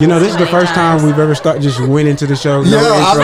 You know, this is the first time we've ever just went into the show. Yeah, I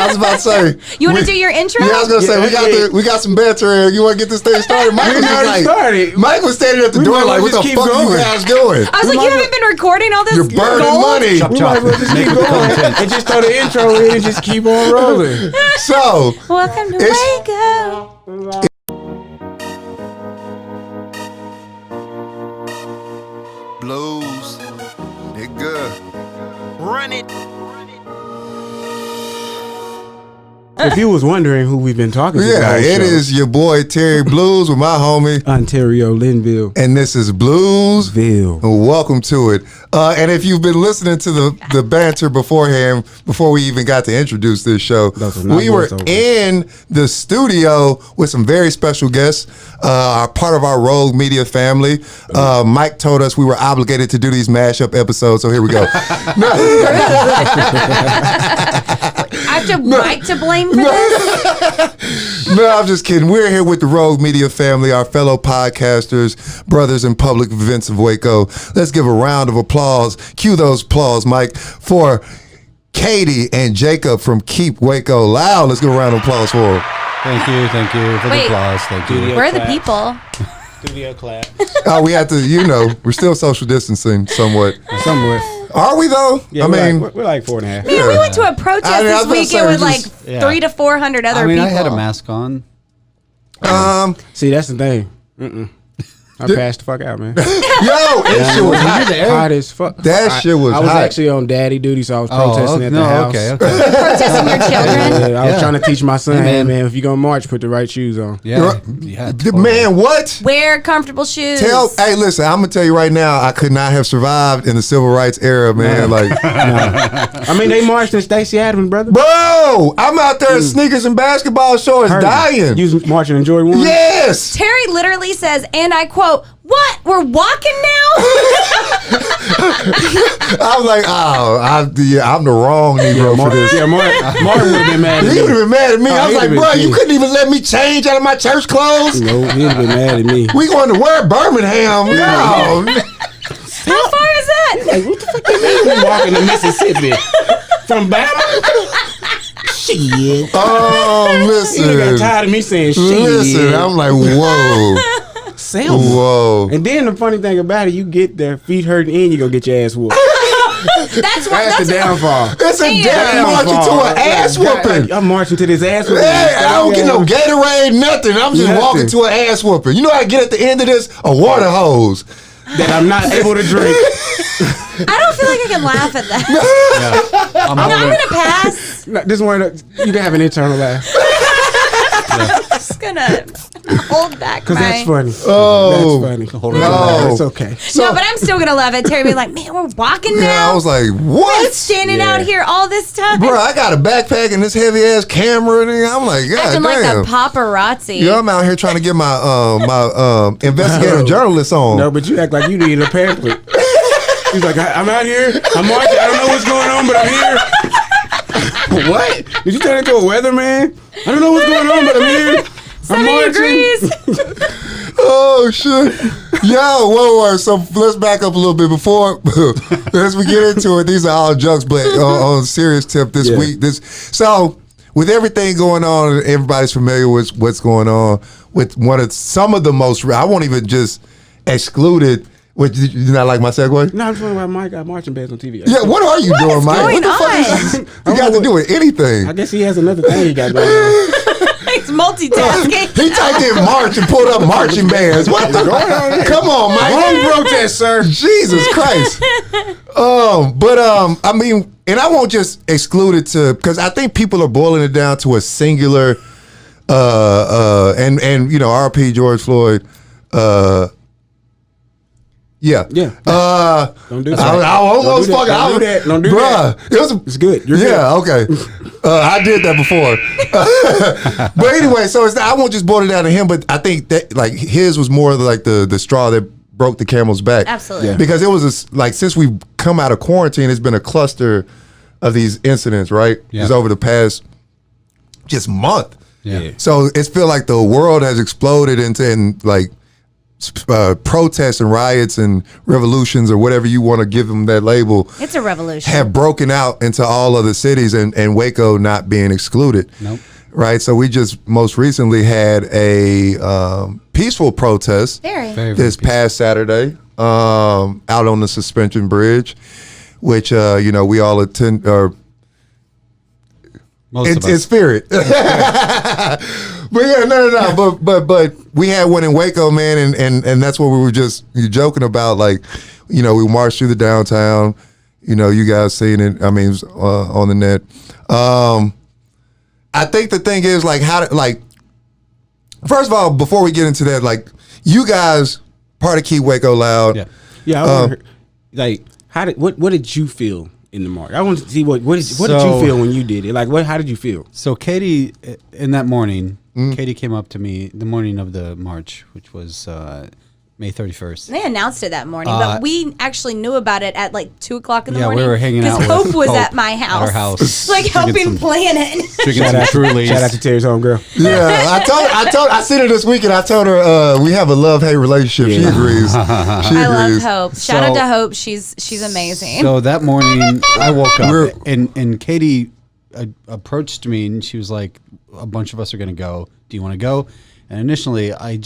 was about to say. You want to do your intro? Yeah, I was gonna say we got some banter here. You want to get this thing started? Mike was already started. Mike was standing at the door like, "What the fuck are you guys doing?" I was like, "You haven't been recording all this? You're burning gold? money." We might as well just keep going and just throw the intro in and just keep on rolling. So, welcome to Waco. Blues, nigga, run it. If you was wondering who we've been talking to, it is your boy Terry Bluez with my homie Onterio Linville, and this is BluezVille. Welcome to it. And if you've been listening to the banter beforehand, before we even got to introduce this show, we were in the studio with some very special guests, part of our Rogue Media family. Mike told us we were obligated to do these mashup episodes, so here we go. I have Mike to blame for this? No, I'm just kidding. We're here with the Rogue Media family, our fellow podcasters, brothers in public events of Waco. Let's give a round of applause. Cue those applause, Mike, for Katie and Jacob from Keep Waco Loud. Let's give a round of applause for them. Thank you for the applause. Thank you. Where are the people? Studio clap. Oh, we have to, we're still social distancing somewhat. Are we though? Yeah, we're like 4.5. Man, we went to a protest this weekend with like 300 to 400 other people. I had a mask on. See, that's the thing. I passed the fuck out, man. Yo, that shit was hot as fuck. That shit was hot. I was actually on daddy duty, so I was protesting at the house. Okay. Protesting your children? I was trying to teach my son, hey, man, if you're going to march, put the right shoes on. Yeah. Man, what? Wear comfortable shoes. Hey, listen, I'm going to tell you right now, I could not have survived in the civil rights era, man. I mean, they marched in Stacey Adams, brother. Bro, I'm out there in sneakers and basketball shorts dying. You was marching in Joy Warren? Yes. Terry literally says, and I quote, "What? We're walking now?" I was like, I'm the wrong Negro for this. Yeah, Martin would have been mad at me. He would have been mad at me. I was like, bro, you couldn't even let me change out of my church clothes? No, he would have been mad at me. We going to where? Birmingham. No. How far is that? Like, what the fuck you mean we walking to Mississippi? From Bama? Shit. Oh, listen. You got tired of me saying shit. Listen, I'm like, whoa. Selma. Whoa. And then the funny thing about it, you get there, feet hurting, and you gonna get your ass whooped. That's the downfall. It's a downfall. Marching to an ass whooping. I'm marching to this ass whooping. Hey, I don't get no Gatorade, nothing. I'm just walking to an ass whooping. You know how I get at the end of this? A water hose. That I'm not able to drink. I don't feel like I can laugh at that. I'm going to pass. No, this one, you can have an internal laugh. I'm just going to hold back because that's funny. Oh. That's funny. No. It's okay. No, but I'm still going to laugh at Terry being like, man, we're walking now. Yeah, I was like, what? We're standing out here all this time. Bro, I got a backpack and this heavy ass camera. And I'm like, God damn. Like the paparazzi. Yeah, I'm out here trying to get my investigative journalist on. No, but you act like you need a pamphlet. He's like, I'm out here. I'm marching. I don't know what's going on, but I'm here. What? Did you turn into a weatherman? I don't know what's going on, but I'm here. 70 degrees. Oh, shit. Yo, whoa. So let's back up a little bit before, as we get into it. These are all jokes, but on a serious tip this week. So with everything going on, everybody's familiar with what's going on with some of the most, I won't even just exclude it. What, you not like my segue? No, I'm talking about Mike got marching bands on TV. Yeah, what are you doing, Mike? What the fuck is you got to do with anything? I guess he has another thing he got going on. He's multitasking. He typed in March and pulled up marching bands. What the? Come on, Mike. Wrong protest, sir. Jesus Christ. I mean, and I won't just exclude it to, because I think people are boiling it down to a singular, and RP George Floyd. Yeah. Don't do that. I almost fucking. Don't do that. It's good. You're good. Okay. I did that before. But anyway, so I won't just boil it down to him, but I think that like his was more like the straw that broke the camel's back. Absolutely. Because it was since we've come out of quarantine, it's been a cluster of these incidents, right? Yeah. Just over the past month. Yeah. So it's feel like the world has exploded into protests and riots and revolutions or whatever you want to give them that label. It's a revolution. Have broken out into all other cities and Waco not being excluded. Nope. Right. So we just most recently had a peaceful protest this past Saturday out on the Suspension Bridge, which we all attend in spirit. But yeah, no. But we had one in Waco, man, and that's what we were just joking about. Like, we marched through the downtown. You guys seen it. I mean, it was on the net. I think the thing is, like, first of all, before we get into that, like, you guys part of Keep Waco Loud. Yeah. I wonder, like, what did you feel in the march? I want to see what did you feel when you did it? Like, how did you feel? So Katie, in that morning, Katie came up to me the morning of the march, which was May 31st. They announced it that morning, but we actually knew about it at like 2 o'clock in the morning. Yeah, we were hanging out. Because Hope was at my house. At our house. Like helping plan it. Drinking some Trulies. Shout out to Terry's homegirl. Yeah, I seen her this week and I told her we have a love-hate relationship. Yeah. She agrees. I love Hope. Shout out to Hope. She's amazing. So that morning I woke up and Katie approached me and she was like, a bunch of us are going to go. Do you want to go? And initially I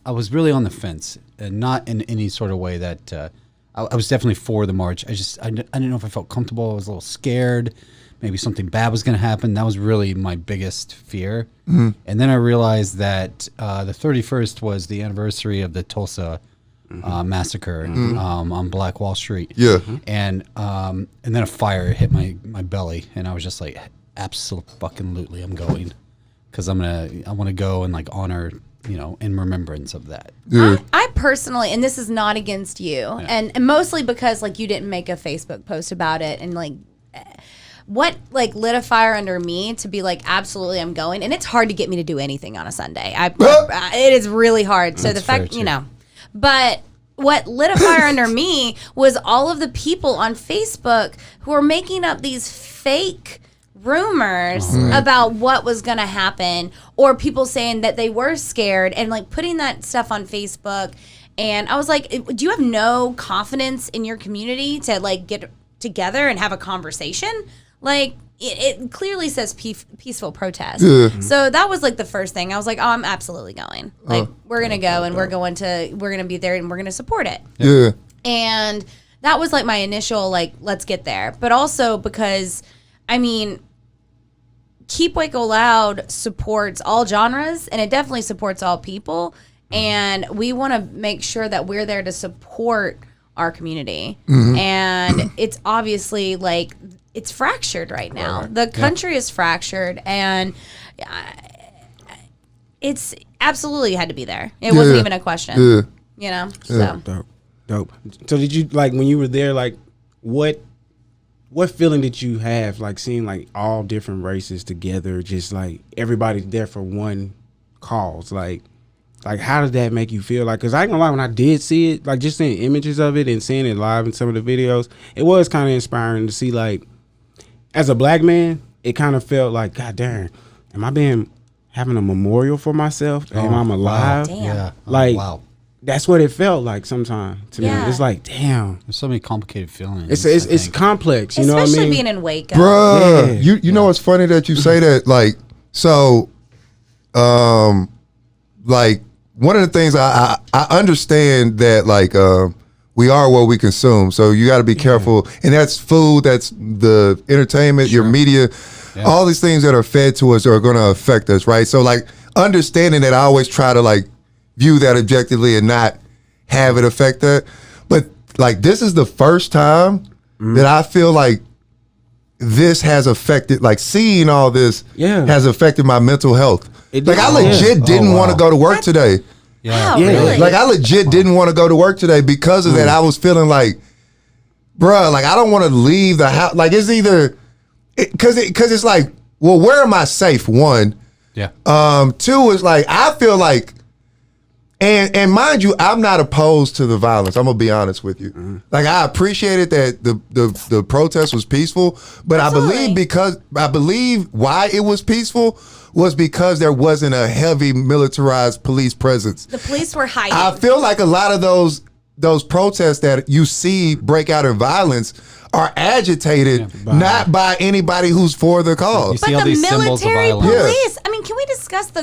was really on the fence, and not in any sort of way that I was definitely for the march. I didn't know if I felt comfortable. I was a little scared. Maybe something bad was going to happen. That was really my biggest fear. Mm-hmm. And then I realized that the 31st was the anniversary of the Tulsa massacre on Black Wall Street. Yeah. And then a fire hit my belly, and I was just like, absolutely, I'm going, because I want to go and like honor, in remembrance of that. Yeah. I personally, and this is not against you, and mostly because like you didn't make a Facebook post about it, and like what like lit a fire under me to be like, absolutely, I'm going. And it's hard to get me to do anything on a Sunday. It is really hard. So the fact, but what lit a fire under me was all of the people on Facebook who were making up these fake rumors about what was going to happen, or people saying that they were scared and like putting that stuff on Facebook. And I was like, do you have no confidence in your community to like get together and have a conversation? Like it clearly says peaceful protest. Yeah. So that was like the first thing. I was like, oh, I'm absolutely going. Like we're going to go and we're going to be there and we're going to support it. Yeah. And that was like my initial like, let's get there. But also because, I mean, Keep Waco Loud supports all genres, and it definitely supports all people. And we want to make sure that we're there to support our community. Mm-hmm. And it's obviously like it's fractured right now. Right. The country is fractured, and it's absolutely had to be there. It wasn't even a question. Yeah. So dope. So did you like when you were there? Like what feeling did you have, like seeing like all different races together, just like everybody there for one cause? Like how did that make you feel? Like, cause I ain't gonna lie, when I did see it, like just seeing images of it and seeing it live in some of the videos, it was kind of inspiring to see. Like, as a black man, it kind of felt like, God damn, am I having a memorial for myself? Am I alive? Damn. Yeah. Like, wow. That's what it felt like sometimes to me. It's like, damn. There's so many complicated feelings. It's complex, you know what I mean? Especially being in Waco. Bruh, you know what's funny that you say that? Like, so, like, one of the things I understand that, like, we are what we consume. So you got to be careful. And that's food, that's the entertainment, your media, all these things that are fed to us are going to affect us, right? So, like, understanding that, I always try to, like, view that objectively and not have it affect that. But like, this is the first time that I feel like this has affected, like seeing all this has affected my mental health. Like I legit didn't want to go to work today. Wow, really? Like I legit didn't want to go to work today because of that. I was feeling like, bruh, like I don't want to leave the house. Like it's either, cause it's like, well, where am I safe? One. Yeah. Two is like, I feel like, and mind you, I'm not opposed to the violence. I'm gonna be honest with you. Like I appreciated that the protest was peaceful, but I believe why it was peaceful was because there wasn't a heavy militarized police presence. The police were hiding. I feel like a lot of those protests that you see break out in violence are agitated not by anybody who's for the cause. You see all the these symbols of military violence. police. I mean, can we discuss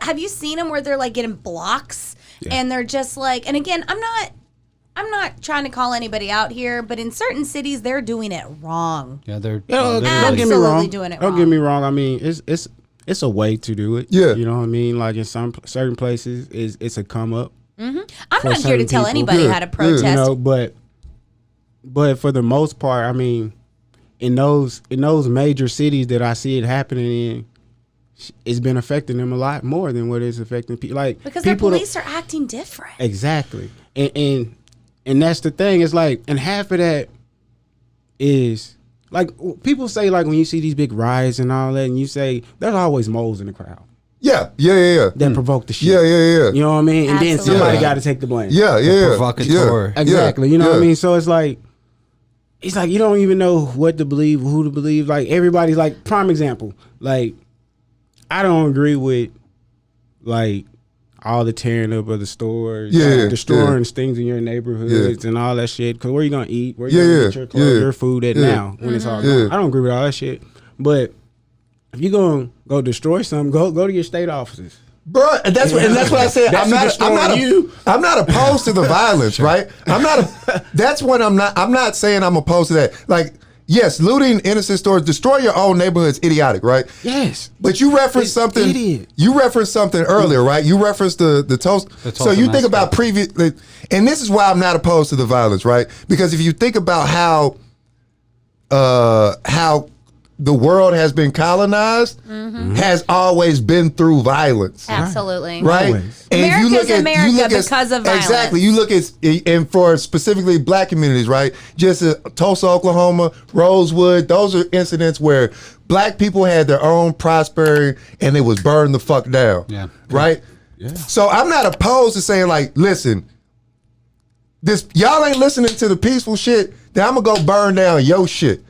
have you seen them where they're like getting blocks and they're just like, and again, I'm not trying to call anybody out here, but in certain cities they're doing it wrong. Yeah, they're don't get me Absolutely wrong. doing it Don't wrong. get me wrong. I mean, it's a way to do it. Yeah. You know what I mean? Like in some certain places, it's a come up. I'm For not here to certain tell people. anybody how to protest. You know, but for the most part, I mean, in those major cities that I see it happening in, it's been affecting them a lot more than what it's affecting people. Like because people the police are acting different. exactly, and that's the thing. It's like, and half of that is like people say, like when you see these big riots and all that, and you say there's always moles in the crowd Yeah. that provoke the shit. Yeah. You know what I mean? And then Absolutely. somebody Yeah. got to take the blame. Yeah. provocateur. Exactly. You know what I mean? So it's like you don't even know what to believe, who to believe. Like everybody's like, prime example. Like I don't agree with like all the tearing up of the stores, destroying things in your neighborhoods and all that shit. Cause where you gonna eat? Where you gonna get your clothes, your food at now when it's all gone? I don't agree with all that shit. But if you gonna go destroy something, go to your state offices. Bro, and that's what I said. I'm not opposed to the violence, right? That's what I'm not saying I'm opposed to that. Like, yes, looting innocent stores, destroy your own neighborhood's idiotic, right? Yes. But you referenced something. Idiot. You referenced something earlier, right? You referenced the toast. So you think about previous, and this is why I'm not opposed to the violence, right? Because if you think about how the world has been colonized, has always been through violence. Absolutely. Right? Always. And if America's America because of violence. Exactly. You look at, and for specifically black communities, right? Just Tulsa, Oklahoma, Rosewood, those are incidents where black people had their own prosperity and it was burned the fuck down. Yeah. Right? Yeah. So I'm not opposed to saying, like, listen, y'all ain't listening to the peaceful shit, then I'm gonna go burn down your shit.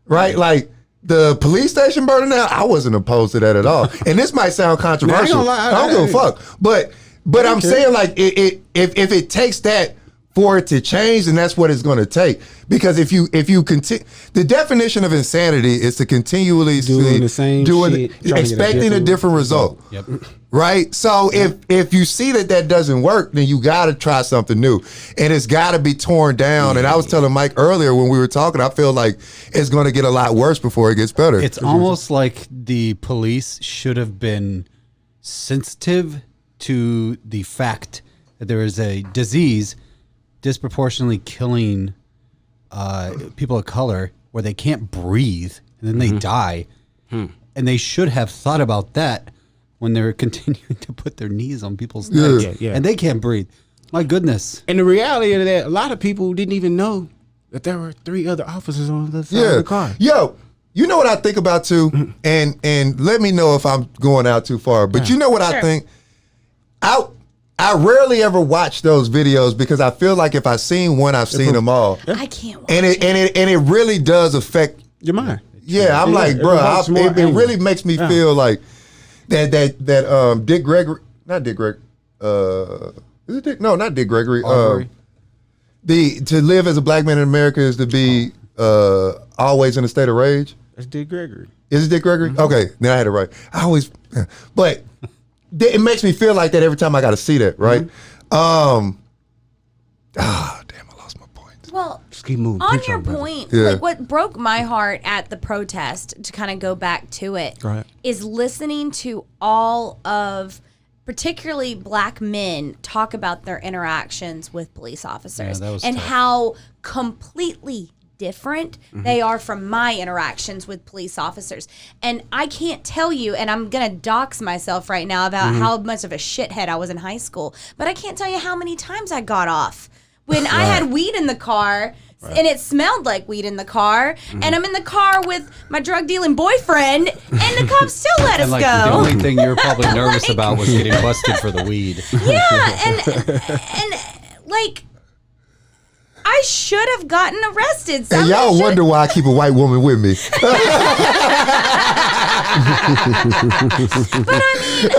Right? Like, the police station burning down, I wasn't opposed to that at all. And this might sound controversial. lie, I don't give a fuck. But I'm saying, like, if it takes that for it to change, then that's what it's going to take. Because if you continue, the definition of insanity is to continually Doing the same shit, trying to get expecting a different result. Yep. Right? So if you see that doesn't work, then you got to try something new. And it's got to be torn down. And I was telling Mike earlier when we were talking, I feel like it's going to get a lot worse before it gets better. It's almost like the police should have been sensitive to the fact that there is a disease disproportionately killing people of color where they can't breathe and then they die. And they should have thought about that when they're continuing to put their knees on people's necks and they can't breathe. My goodness. And the reality of that, a lot of people didn't even know that there were 3 other officers on the side of the car. Yo, you know what I think about too? And let me know if I'm going out too far. But you know what I think? I rarely ever watch those videos because I feel like if I've seen one, I've seen them all. I can't watch And it really does affect Your mind. Yeah, I'm like, bro, it really makes me feel like that Dick Gregory, not Dick Gregory, is it Dick? No, not Dick Gregory. To live as a black man in America is to be always in a state of rage. That's Dick Gregory. Is it Dick Gregory? Okay, then I had it right. But it makes me feel like that every time I got to see that, right? Damn, I lost my point. Well, Just keep moving. on Preach your brother. point, Yeah. like what broke my heart at the protest, to kind of go back to it, Go ahead. is listening to all of particularly black men talk about their interactions with police officers that was and tough. how completely different they are from my interactions with police officers. And I can't tell you, and I'm going to dox myself right now about how much of a shithead I was in high school, but I can't tell you how many times I got off when I had weed in the car. And it smelled like weed in the car, and I'm in the car with my drug dealing boyfriend, and the cops still let us And like go. the only thing you were probably nervous about was getting busted for the weed. Yeah, and like I should have gotten arrested. And y'all wonder why I keep a white woman with me. But I mean,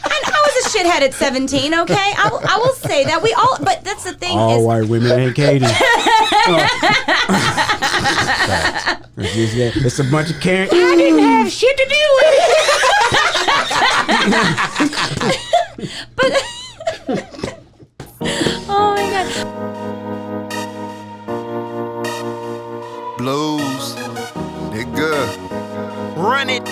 and I was a shithead at 17. Okay, I will say that we all. But that's the thing. All is, white women ain't Katie. It's a bunch of Karen. I didn't have shit to do with it. But oh my god. Bluez, nigga, run it.